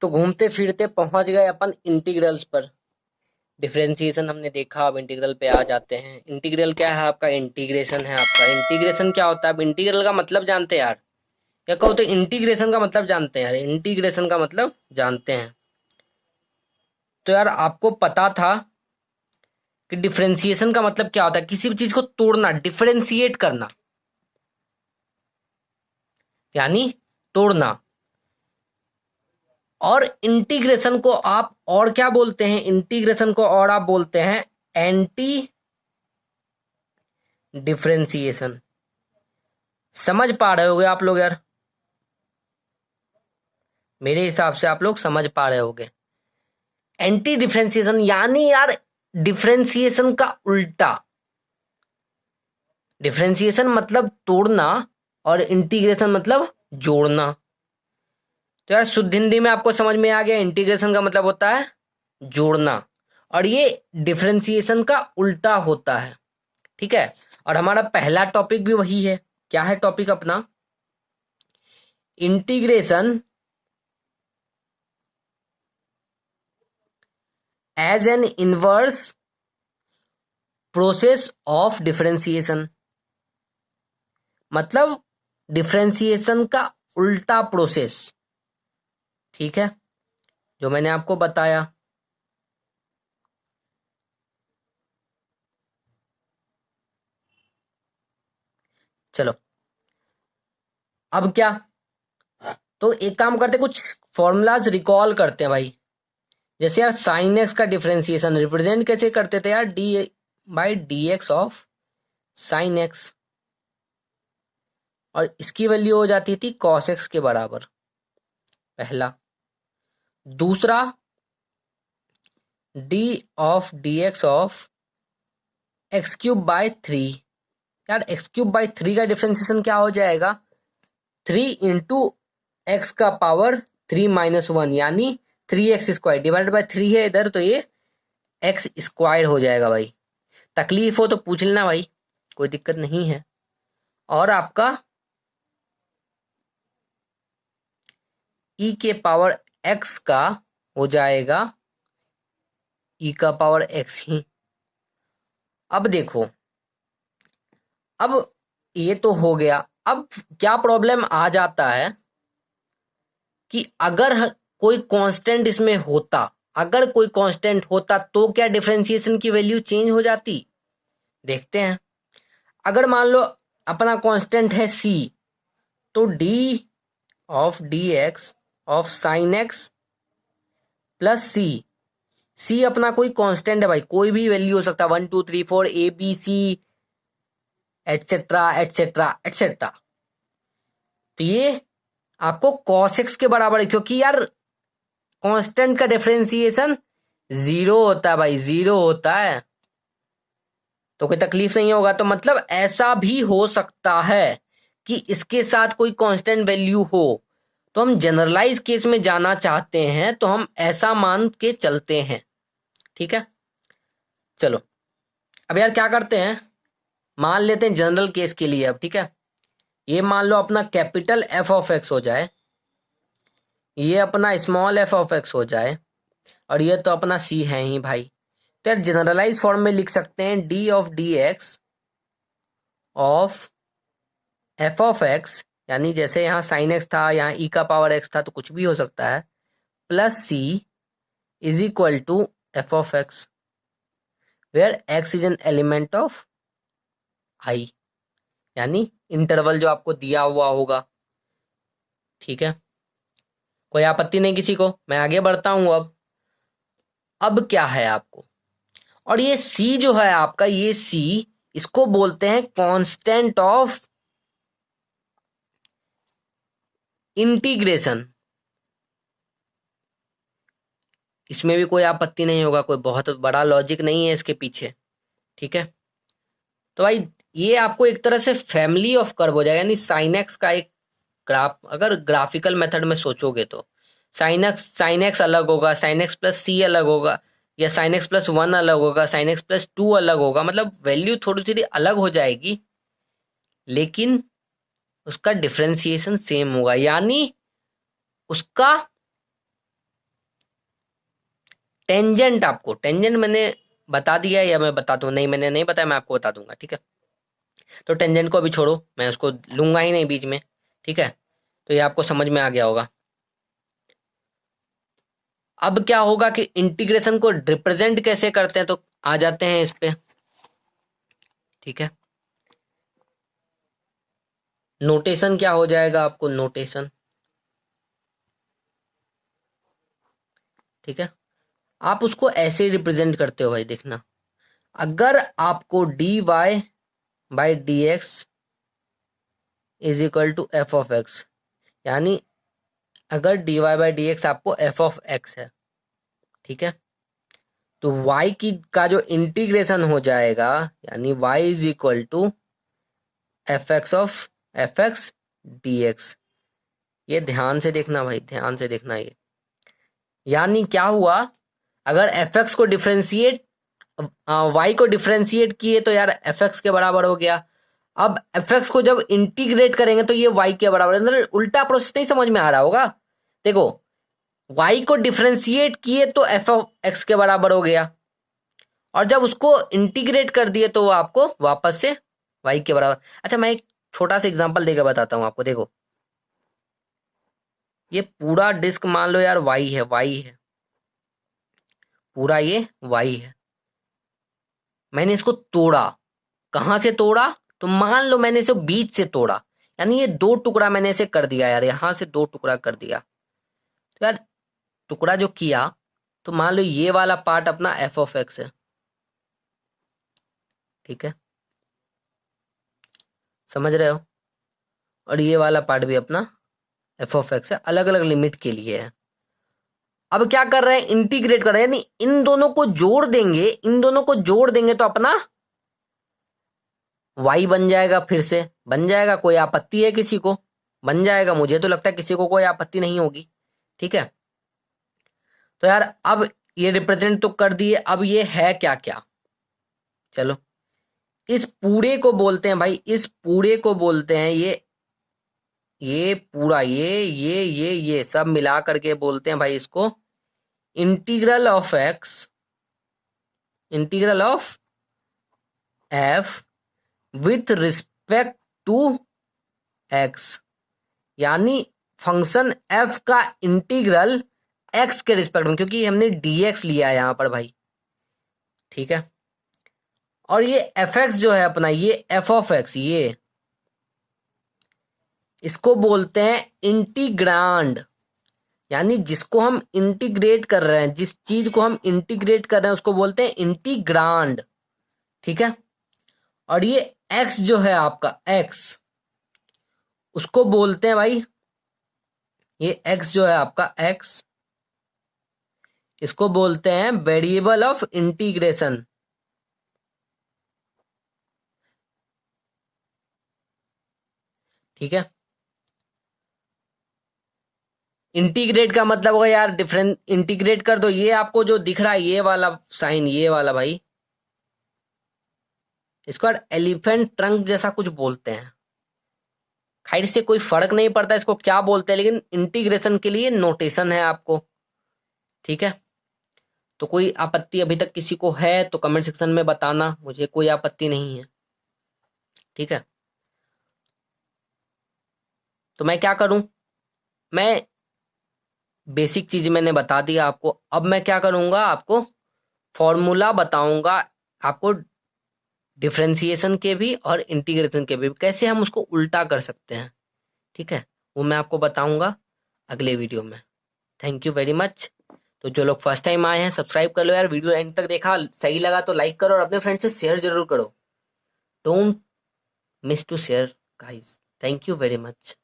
तो घूमते फिरते पहुंच गए अपन इंटीग्रल्स पर। डिफरेंशिएशन हमने देखा, अब इंटीग्रल पे आ जाते हैं। इंटीग्रल क्या है आपका? इंटीग्रेशन है आपका। इंटीग्रेशन क्या होता है? अब इंटीग्रल का मतलब जानते हैं यार, या कहो तो इंटीग्रेशन का मतलब जानते हैं यार। इंटीग्रेशन का मतलब जानते हैं तो यार आपको पता था कि डिफरेंशिएशन का मतलब क्या होता है? किसी भी चीज को तोड़ना, डिफरेंशिएट करना यानी तोड़ना। और इंटीग्रेशन को आप और क्या बोलते हैं? इंटीग्रेशन को और आप बोलते हैं एंटी डिफरेंशिएशन। समझ पा रहे होगे आप लोग यार? मेरे हिसाब से आप लोग समझ पा रहे होगे। एंटी डिफरेंशिएशन यानी यार डिफरेंशिएशन का उल्टा। डिफरेंशिएशन मतलब तोड़ना और इंटीग्रेशन मतलब जोड़ना। तो यार शुद्ध हिंदी में आपको समझ में आ गया, इंटीग्रेशन का मतलब होता है जोड़ना और ये डिफरेंशिएशन का उल्टा होता है। ठीक है, और हमारा पहला टॉपिक भी वही है। क्या है टॉपिक अपना? Integration as an inverse process of differentiation. मतलब डिफरेंशिएशन का उल्टा प्रोसेस। ठीक है, जो मैंने आपको बताया। चलो अब क्या, तो एक काम करते, कुछ फॉर्मूलाज रिकॉल करते हैं भाई। जैसे यार साइन एक्स का डिफरेंशिएशन रिप्रेजेंट कैसे करते थे यार? D by d x of sine x, और इसकी वैल्यू हो जाती थी कॉस एक्स के बराबर। पहला। दूसरा, D of D x of x cube by three. यार एक्स क्यूब बाय थ्री का डिफरेंशिएशन क्या हो जाएगा? 3 × x⁻³ यानी 3x² डिवाइडेड बाय 3 है इधर, तो ये x² हो जाएगा भाई। तकलीफ हो तो पूछ लेना भाई, कोई दिक्कत नहीं है। और आपका e⁻x का हो जाएगा e⁻x ही। अब देखो, अब ये तो हो गया। अब क्या प्रॉब्लम आ जाता है कि अगर कोई कांस्टेंट इसमें होता, अगर कोई कांस्टेंट होता तो क्या डिफरेंशिएशन की वैल्यू चेंज हो जाती? देखते हैं। अगर मान लो अपना कांस्टेंट है c, तो d of dx of sine x plus c अपना कोई कांस्टेंट है भाई, कोई भी वैल्यू हो सकता है, 1 2 3 4 ABC एटसेट्रा एटसेट्रा एटसेट्रा। तो ये आपको cos x के बराबर है, क्योंकि यार कांस्टेंट का डिफरेंशिएशन 0 होता है भाई, 0 होता है। तो कोई तकलीफ नहीं होगा। तो मतलब ऐसा भी हो सकता है कि इसके साथ कोई कांस्टेंट वैल्यू हो। तो हम जनरलाइज केस में जाना चाहते हैं तो हम ऐसा मान के चलते हैं। ठीक है, चलो अब यार क्या करते हैं, मान लेते हैं जनरल केस के लिए अब। ठीक है, ये मान लो अपना कैपिटल f ऑफ x हो जाए, ये अपना स्मॉल f ऑफ x हो जाए, और ये तो अपना c है ही भाई। तो यार जनरलाइज फॉर्म में लिख सकते हैं d of dx of f of x, यानी जैसे यहाँ साइन एक्स था, यहाँ e⁻x था, तो कुछ भी हो सकता है, plus c is equal to f of x, where x is an element of i, यानी इंटरवल जो आपको दिया हुआ होगा। ठीक है, कोई आपत्ति नहीं किसी को? मैं आगे बढ़ता हूं। अब क्या है आपको, और ये c जो है आपका, ये c, इसको बोलते हैं कांस्टेंट ऑफ इंटीग्रेशन। इसमें भी कोई आपत्ति नहीं होगा, कोई बहुत बड़ा लॉजिक नहीं है इसके पीछे। ठीक है, तो भाई ये आपको एक तरह से फैमिली ऑफ कर्व हो जाएगा, यानी साइन एक्स का एक ग्राफ। अगर ग्राफिकल मेथड में सोचोगे तो साइन एक्स अलग होगा, साइन एक्स प्लस सी अलग होगा, या साइन एक्स प्लस 1 अलग होगा, साइन एक्स प्लस 2 अलग होगा। मतलब वैल्यू थोड़ी थोड़ी अलग हो जाएगी, लेकिन उसका डिफरेंशिएशन सेम होगा। यानी उसका टेंजेंट, आपको टेंजेंट मैंने बता दिया या मैं बता दूं? नहीं, मैंने नहीं बताया, मैं आपको बता दूंगा, ठीक है। तो टेंजेंट को अभी छोड़ो, मैं उसको लूंगा ही नहीं बीच में, ठीक है। तो ये आपको समझ में आ गया होगा। अब क्या होगा कि इंटीग्रेशन को रिप्रेजेंट कैसे करते हैं, तो आ जाते हैं इस पे, ठीक है। नोटेशन क्या हो जाएगा आपको, नोटेशन, ठीक है। आप उसको ऐसे रिप्रेजेंट करते हो भाई, देखना। अगर आपको d y by d x is equal to f of x, यानी अगर d y by d x आपको एफ ऑफ एक्स है, ठीक है, तो y की का जो इंटीग्रेशन हो जाएगा, यानी y is equal to f x of f x d x. ये ध्यान से देखना भाई, ध्यान से देखना ये। यानी क्या हुआ, अगर एफ एक्स को डिफ्रेंशिएट, y को डिफ्रेंशिएट किए तो यार एफ एक्स के बराबर हो गया। अब एफ एक्स को जब इंटीग्रेट करेंगे तो ये y के बराबर, मतलब उल्टा प्रोसेस नहीं समझ में आ रहा होगा। देखो, y को डिफ्रेंशिएट किए तो एफ ऑफ एक्स के बराबर हो गया, और जब उसको इंटीग्रेट कर दिए तो वो आपको वापस से y के बराबर। अच्छा, मैं एक छोटा सा एग्जांपल देकर बताता हूं आपको। देखो, ये पूरा डिस्क मान लो यार y है, y है पूरा, ये y है। मैंने इसको तोड़ा, कहां से तोड़ा, तो मान लो मैंने इसे बीच से तोड़ा, यानी ये दो टुकड़ा मैंने इसे कर दिया यार, यहां से दो टुकड़ा कर दिया। तो यार टुकड़ा जो किया, तो मान लो ये वाला पार्ट अपना एफ ऑफ एक्स है, ठीक है, समझ रहे हो, और ये वाला पार्ट भी अपना एफ ऑफ एक्स है, अलग अलग लिमिट के लिए है। अब क्या कर रहे हैं, इंटीग्रेट कर रहे हैं, यानी इन दोनों को जोड़ देंगे, इन दोनों को जोड़ देंगे तो अपना y बन जाएगा, फिर से बन जाएगा। कोई आपत्ति है किसी को? बन जाएगा, मुझे तो लगता है किसी को कोई आपत्ति नहीं होगी, ठीक है। तो यार अब ये रिप्रेजेंट तो कर दिए, अब ये है क्या क्या, चलो इस पूरे को बोलते हैं भाई, इस पूरे को बोलते हैं ये पूरा, ये सब मिला करके बोलते हैं भाई इसको integral of x, integral of f with respect to x. यानी फंक्शन एफ का इंटीग्रल एक्स के रिस्पेक्ट में, क्योंकि हमने डीएक्स लिया है यहां पर भाई, ठीक है। और ये एफ एक्स जो है अपना, ये एफ ऑफ एक्स, ये इसको बोलते हैं इंटीग्रांड। यानी जिसको हम इंटीग्रेट कर रहे हैं, जिस चीज को हम इंटीग्रेट कर रहे हैं उसको बोलते हैं इंटीग्रांड, ठीक है। और ये एक्स जो है आपका, एक्स, उसको बोलते हैं भाई, ये एक्स जो है आपका एक्स, इसको बोलते हैं वेरिएबल ऑफ इंटीग्रेशन, ठीक है। इंटीग्रेट का मतलब होगा यार डिफरेंट, इंटीग्रेट कर दो। ये आपको जो दिख रहा है ये वाला साइन, ये वाला भाई, इसको एलिफेंट ट्रंक जैसा कुछ बोलते हैं। खैर से कोई फर्क नहीं पड़ता इसको क्या बोलते हैं, लेकिन इंटीग्रेशन के लिए नोटेशन है आपको, ठीक है। तो कोई आपत्ति अभी तक किसी को है तो कमेंट सेक्शन में बताना, मुझे कोई आपत्ति नहीं है, ठीक है। तो मैं क्या करूं, मैं बेसिक चीज मैंने बता दिया आपको। अब मैं क्या करूंगा, आपको फॉर्मूला बताऊंगा, आपको डिफरेंशिएशन के भी और इंटीग्रेशन के भी, कैसे हम उसको उल्टा कर सकते हैं, ठीक है। वो मैं आपको बताऊंगा अगले वीडियो में। Thank you very much. तो जो लोग फर्स्ट टाइम आए हैं सब्सक्राइब कर लो यार, वीडियो एंड तक देखा, सही लगा तो लाइक करो और अपने फ्रेंड से शेयर जरूर करो। Don't miss to share guys. Thank you very much.